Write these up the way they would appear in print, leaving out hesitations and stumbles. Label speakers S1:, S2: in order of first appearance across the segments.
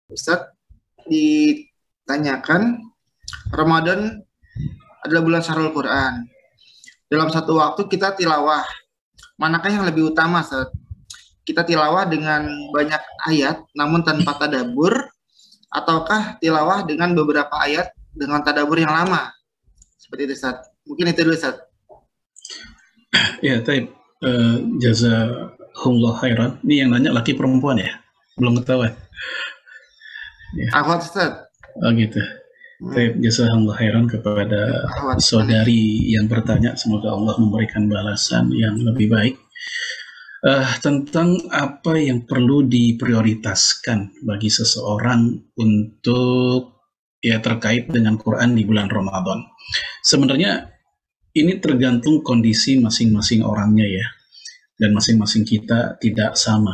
S1: Ustadz, ditanyakan, Ramadan adalah bulan Syahrul Quran. Dalam satu waktu kita tilawah. Manakah yang lebih utama, Ustadz? Kita tilawah dengan banyak ayat namun tanpa tadabur, ataukah tilawah dengan beberapa ayat dengan tadabur yang lama? Seperti itu, Ustadz. Mungkin itu dulu, Ustadz.
S2: Ya, Taib. Jazakumullah khairan. Ini yang nanya laki perempuan ya? Belum ketahuan.
S1: Ya. Akhwat, Ustadz.
S2: Oh gitu. Taib, jazakumullah khairan kepada saudari yang bertanya. Semoga Allah memberikan balasan yang lebih baik. Tentang apa yang perlu diprioritaskan bagi seseorang untuk terkait dengan Quran di bulan Ramadan. Sebenarnya ini tergantung kondisi masing-masing orangnya ya, dan masing-masing kita tidak sama.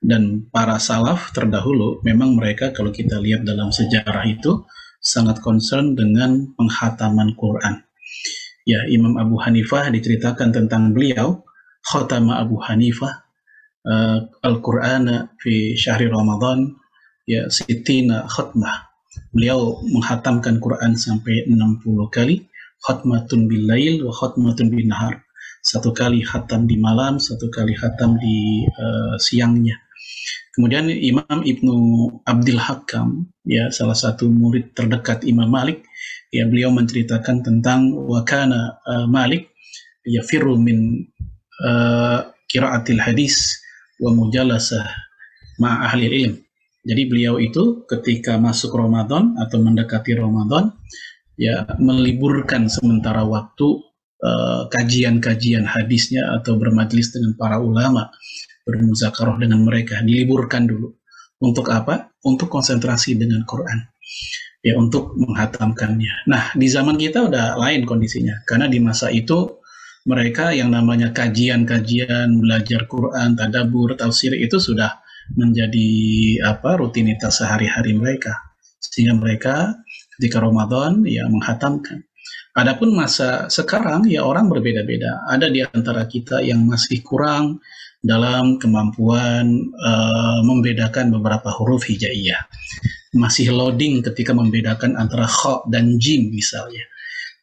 S2: Dan para salaf terdahulu memang mereka kalau kita lihat dalam sejarah itu sangat concern dengan penghataman Quran. Ya, Imam Abu Hanifah diceritakan tentang beliau, khatama Abu Hanifah Al-Qur'ana fi syahri Ramadan ya sittina khatmah. Beliau menghatamkan Quran sampai 60 kali, khatmatun bil lail wa khatmatun bin nahar. Satu kali khatam di malam, satu kali khatam di siangnya. Kemudian Imam Ibnu Abdul Hakam, ya salah satu murid terdekat Imam Malik, ya beliau menceritakan tentang wakana Malik yafiru min qiraatil hadis wa mujalasah ma ahli ilm. Jadi beliau itu ketika masuk Ramadan atau mendekati Ramadan ya meliburkan sementara waktu kajian-kajian hadisnya atau bermajlis dengan para ulama, bermuzakarah dengan mereka, diliburkan dulu. Untuk apa? Untuk konsentrasi dengan Quran. Ya, untuk menghatamkannya. Nah, di zaman kita udah lain kondisinya. Karena di masa itu mereka yang namanya kajian-kajian, belajar Quran, tadabbur, tafsir itu sudah menjadi rutinitas sehari-hari mereka. Sehingga mereka ketika Ramadan ya menghatamkan. Adapun masa sekarang ya orang berbeda-beda. Ada di antara kita yang masih kurang dalam kemampuan membedakan beberapa huruf hijaiyah. Masih loading ketika membedakan antara kha dan jim misalnya.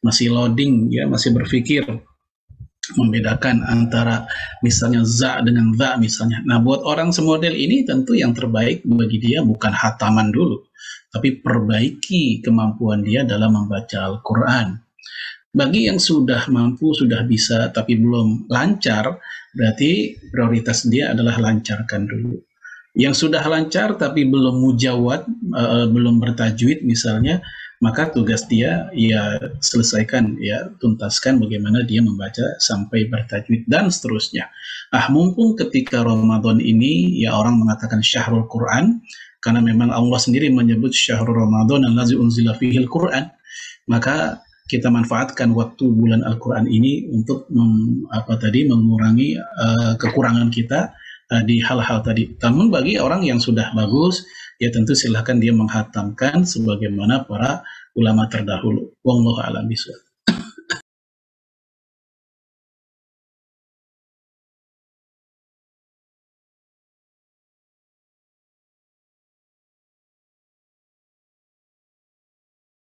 S2: Masih loading ya, masih berpikir membedakan antara misalnya za dengan za misalnya. Nah, buat orang semodel ini tentu yang terbaik bagi dia bukan hataman dulu, tapi perbaiki kemampuan dia dalam membaca Al-Quran. Bagi yang sudah mampu, sudah bisa, tapi belum lancar, berarti prioritas dia adalah lancarkan dulu. Yang sudah lancar tapi belum mujawad, belum bertajwid misalnya, maka tugas dia ya selesaikan, ya tuntaskan bagaimana dia membaca sampai bertajwid dan seterusnya. Mumpung ketika Ramadan ini ya orang mengatakan syahrul Quran, karena memang Allah sendiri menyebut syahrul Ramadan allazi unzila fihil Quran, maka kita manfaatkan waktu bulan Al-Quran ini untuk mengurangi kekurangan kita di hal-hal tadi. Namun bagi orang yang sudah bagus, ya tentu silahkan dia menghatamkan sebagaimana para ulama terdahulu. Wallahu a'lam bishawab.